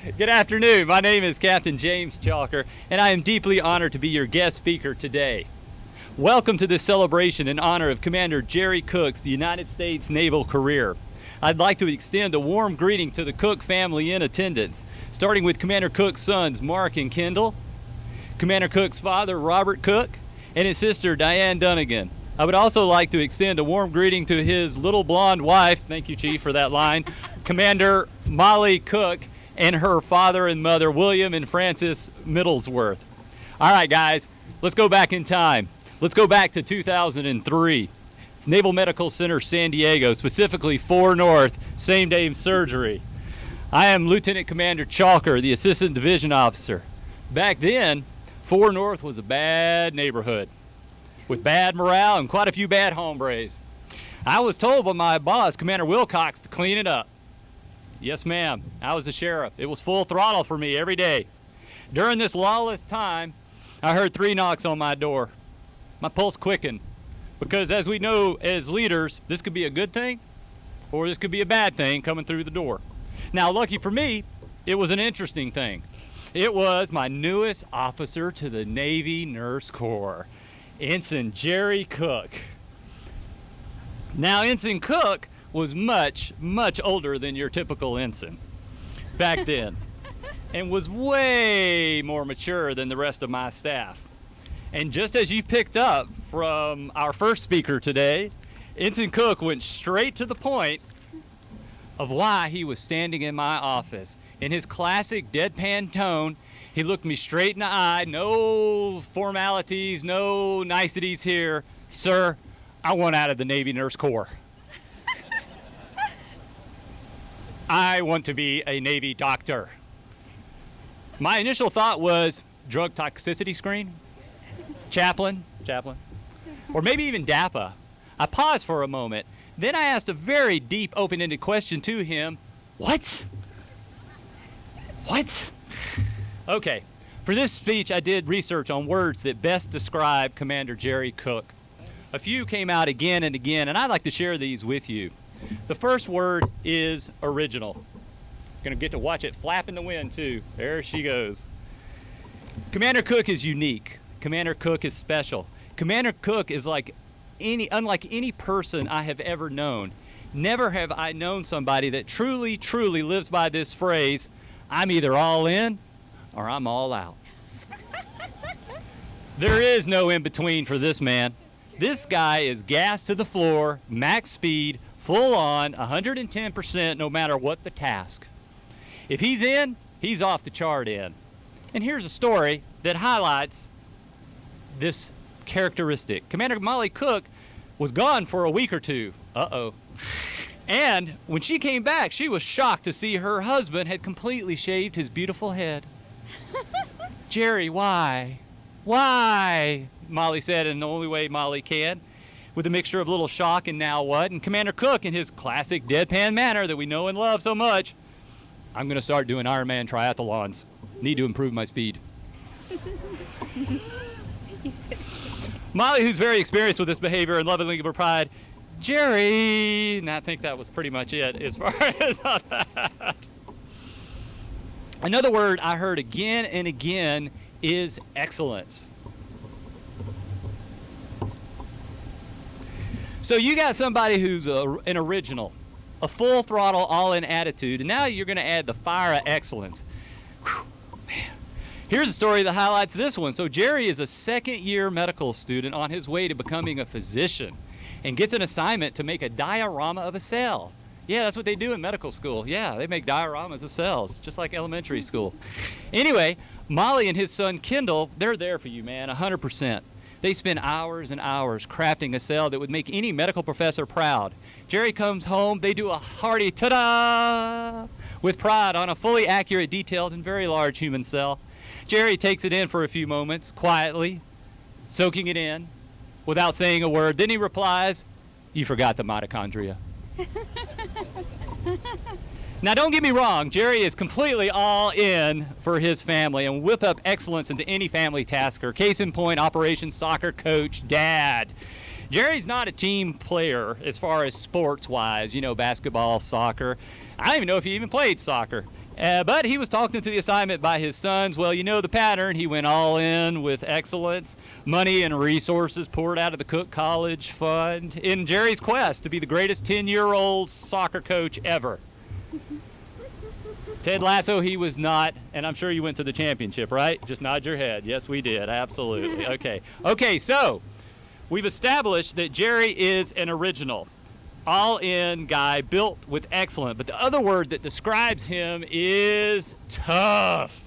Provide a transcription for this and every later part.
Good afternoon. My name is Captain James Chalker, and I am deeply honored to be your guest speaker today. Welcome to this celebration in honor of Commander Jerry Cook's United States Naval career. I'd like to extend a warm greeting to the Cook family in attendance, starting with Commander Cook's sons, Mark and Kendall, Commander Cook's father, Robert Cook, and his sister, Diane Dunnigan. I would also like to extend a warm greeting to his little blonde wife, thank you, Chief, for that line, Commander Molly Cook, and her father and mother, William and Frances Middlesworth. All right, guys, let's go back in time. Let's go back to 2003. It's Naval Medical Center, San Diego, specifically 4 North, same-day surgery. I am Lieutenant Commander Chalker, the Assistant Division Officer. Back then, 4 North was a bad neighborhood with bad morale and quite a few bad hombres. I was told by my boss, Commander Wilcox, to clean it up. Yes, ma'am. I was the sheriff. It was full throttle for me every day. During this lawless time, I heard 3 knocks on my door. My pulse quickened because, as we know as leaders, this could be a good thing or this could be a bad thing coming through the door. Now, lucky for me, it was an interesting thing. It was my newest officer to the Navy Nurse Corps, Ensign Jerry Cook. Now, Ensign Cook was much, much older than your typical ensign back then and was way more mature than the rest of my staff. And just as you picked up from our first speaker today, Ensign Cook went straight to the point of why he was standing in my office. In his classic deadpan tone, he looked me straight in the eye, no formalities, no niceties here. Sir, I want out of the Navy Nurse Corps. I want to be a Navy doctor. My initial thought was drug toxicity screen, chaplain, or maybe even DAPA. I paused for a moment. Then I asked a very deep, open-ended question to him. What? Okay, for this speech, I did research on words that best describe Commander Jerry Cook. A few came out again and again, and I'd like to share these with you. The first word is original. Gonna get to watch it flap in the wind too. There she goes. Commander Cook is unique. Commander Cook is special. Commander Cook is unlike any person I have ever known. Never have I known somebody that truly, truly lives by this phrase, I'm either all in or I'm all out. There is no in between for this man. This guy is gas to the floor, max speed, full on, 110% no matter what the task. If he's in, he's off the chart in. And here's a story that highlights this characteristic. Commander Molly Cook was gone for a week or two. Uh-oh. And when she came back, she was shocked to see her husband had completely shaved his beautiful head. Jerry, why? Why? Molly said in the only way Molly can, with a mixture of little shock and now what? And Commander Cook, in his classic deadpan manner that we know and love so much, I'm going to start doing Ironman triathlons. Need to improve my speed. Molly, who's very experienced with this behavior and loving of her pride, Jerry, and I think that was pretty much it as far as that. Another word I heard again and again is excellence. So you got somebody who's an original, a full throttle, all-in attitude, and now you're going to add the fire of excellence. Whew, man. Here's a story that highlights this one. So Jerry is a second-year medical student on his way to becoming a physician and gets an assignment to make a diorama of a cell. Yeah, that's what they do in medical school. Yeah, they make dioramas of cells, just like elementary school. Anyway, Molly and his son Kendall, they're there for you, man, 100%. They spend hours and hours crafting a cell that would make any medical professor proud. Jerry comes home, they do a hearty ta-da with pride on a fully accurate, detailed, and very large human cell. Jerry takes it in for a few moments, quietly, soaking it in, without saying a word. Then he replies, "You forgot the mitochondria." Now, don't get me wrong, Jerry is completely all in for his family and whip up excellence into any family tasker. Case in point, Operation Soccer Coach Dad. Jerry's not a team player as far as sports-wise, basketball, soccer. I don't even know if he even played soccer. But he was talked into the assignment by his sons. Well, you know the pattern. He went all in with excellence. Money and resources poured out of the Cook College Fund in Jerry's quest to be the greatest 10-year-old soccer coach ever. Ted Lasso, he was not, and I'm sure you went to the championship, right? Just nod your head. Yes, we did. Absolutely. Okay, so we've established that Jerry is an original, all-in guy built with excellence. But the other word that describes him is tough.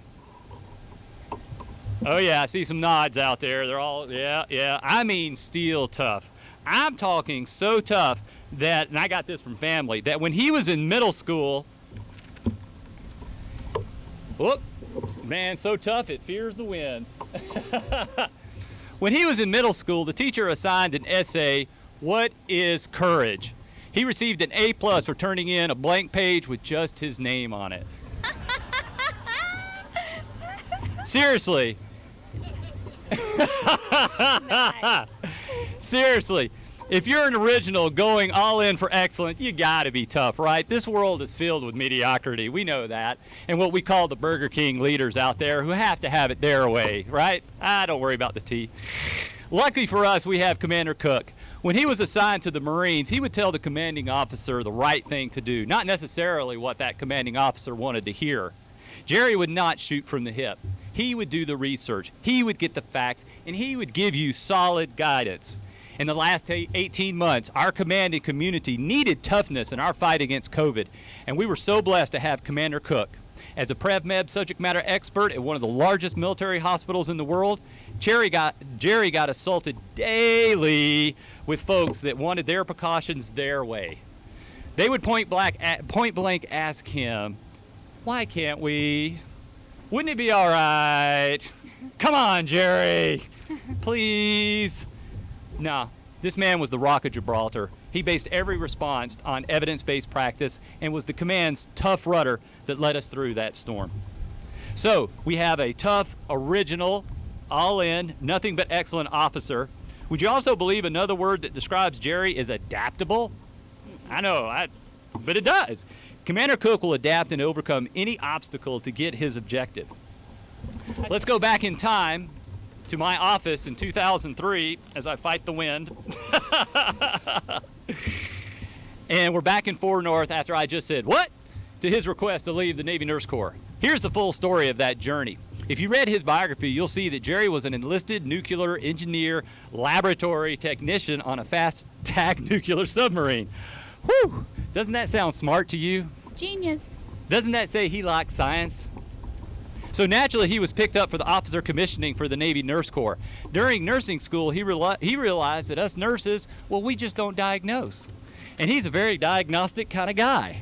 Oh, yeah, I see some nods out there. They're all, yeah. I mean steel tough. I'm talking so tough that, and I got this from family, that when he was in middle school, whoops, man, so tough it fears the wind. When he was in middle school, the teacher assigned an essay, "What is Courage?" He received an A+ for turning in a blank page with just his name on it. Seriously. Nice. Seriously. If you're an original going all in for excellence, you gotta be tough, right? This world is filled with mediocrity. We know that. And what we call the Burger King leaders out there who have to have it their way, right? Don't worry about the tea. Luckily for us, we have Commander Cook. When he was assigned to the Marines, he would tell the commanding officer the right thing to do, not necessarily what that commanding officer wanted to hear. Jerry would not shoot from the hip. He would do the research. He would get the facts, and he would give you solid guidance. In the last 18 months, our commanding community needed toughness in our fight against COVID, and we were so blessed to have Commander Cook. As a PrevMed subject matter expert at one of the largest military hospitals in the world, Jerry got assaulted daily with folks that wanted their precautions their way. They would point blank ask him, "Why can't we? Wouldn't it be all right? Come on, Jerry, please." No, this man was the Rock of Gibraltar. He based every response on evidence-based practice and was the command's tough rudder that led us through that storm. So we have a tough, original, all-in, nothing but excellent officer. Would you also believe another word that describes Jerry is adaptable? I know, but it does. Commander Cook will adapt and overcome any obstacle to get his objective. Let's go back in time to my office in 2003 as I fight the wind. And we're back in 4 North after I just said, "What?" to his request to leave the Navy Nurse Corps. Here's the full story of that journey. If you read his biography, you'll see that Jerry was an enlisted nuclear engineer, laboratory technician on a fast-attack nuclear submarine. Whew! Doesn't that sound smart to you? Genius. Doesn't that say he liked science? So naturally, he was picked up for the officer commissioning for the Navy Nurse Corps. During nursing school, he realized that us nurses, well, we just don't diagnose. And he's a very diagnostic kind of guy.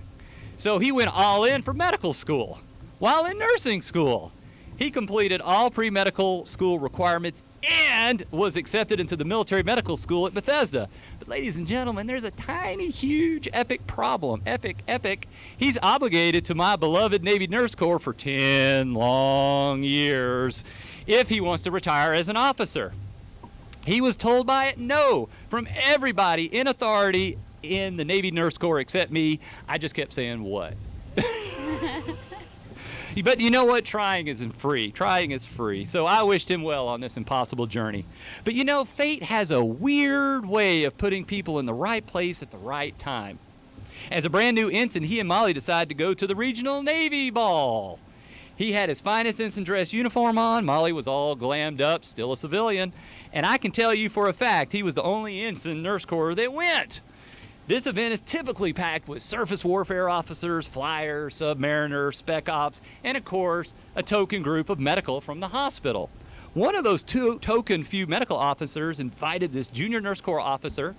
So he went all in for medical school. While in nursing school, he completed all pre-medical school requirements and was accepted into the military medical school at Bethesda. But ladies and gentlemen, there's a tiny, huge, epic problem. Epic. He's obligated to my beloved Navy Nurse Corps for 10 long years if he wants to retire as an officer. He was told by it no from everybody in authority in the Navy Nurse Corps except me. I just kept saying what? But you know what? Trying isn't free. Trying is free. So I wished him well on this impossible journey. But you know, fate has a weird way of putting people in the right place at the right time. As a brand new ensign, he and Molly decided to go to the regional Navy ball. He had his finest ensign dress uniform on. Molly was all glammed up, still a civilian. And I can tell you for a fact, he was the only ensign Nurse Corps that went. This event is typically packed with surface warfare officers, flyers, submariners, spec ops, and of course, a token group of medical from the hospital. One of those token few medical officers invited this junior Nurse Corps officer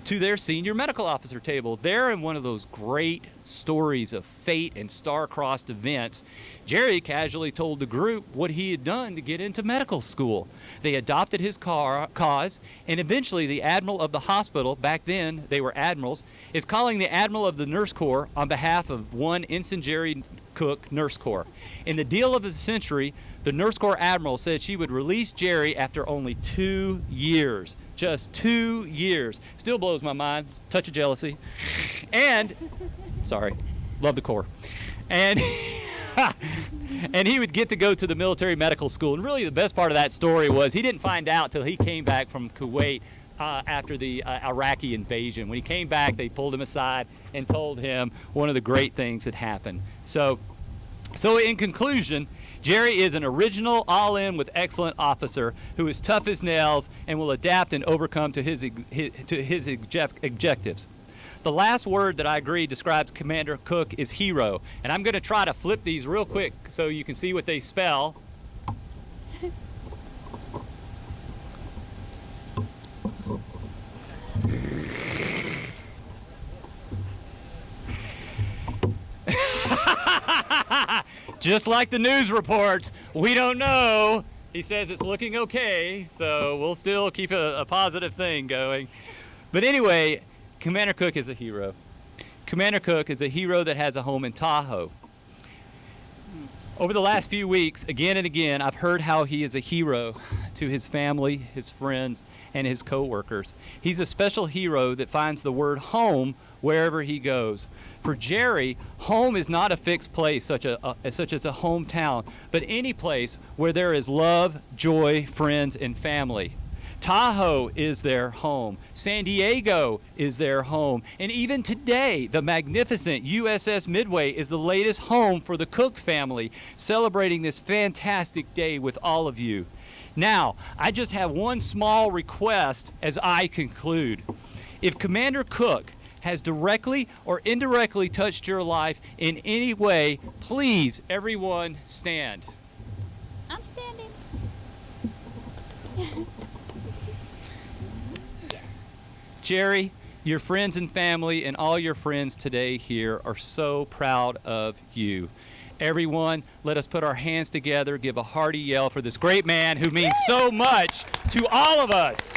to their senior medical officer table. There, in one of those great stories of fate and star-crossed events, Jerry casually told the group what he had done to get into medical school. They adopted his cause, and eventually the admiral of the hospital, back then they were admirals, is calling the admiral of the Nurse Corps on behalf of one Ensign Jerry Cook Nurse Corps. In the deal of the century, the Nurse Corps admiral said she would release Jerry after only 2 years. Just 2 years. Still blows my mind. Touch of jealousy. And, sorry, love the Corps. And and he would get to go to the military medical school. And really the best part of that story was he didn't find out till he came back from Kuwait after the Iraqi invasion. When he came back, they pulled him aside and told him one of the great things had happened. So in conclusion, Jerry is an original, all-in with excellent officer who is tough as nails and will adapt and overcome to his objectives. The last word that I agree describes Commander Cook is hero, and I'm going to try to flip these real quick so you can see what they spell. Just like the news reports, we don't know. He says it's looking okay, so we'll still keep a positive thing going. But anyway, Commander Cook is a hero. Commander Cook is a hero that has a home in Tahoe. Over the last few weeks, again and again, I've heard how he is a hero to his family, his friends, and his co-workers. He's a special hero that finds the word home wherever he goes. For Jerry, home is not a fixed place such as a hometown, but any place where there is love, joy, friends, and family. Tahoe is their home. San Diego is their home. And even today, the magnificent USS Midway is the latest home for the Cook family, celebrating this fantastic day with all of you. Now, I just have one small request as I conclude. If Commander Cook has directly or indirectly touched your life in any way, please, everyone, stand. I'm standing. Jerry, your friends and family and all your friends today here are so proud of you. Everyone, let us put our hands together, give a hearty yell for this great man who means so much to all of us.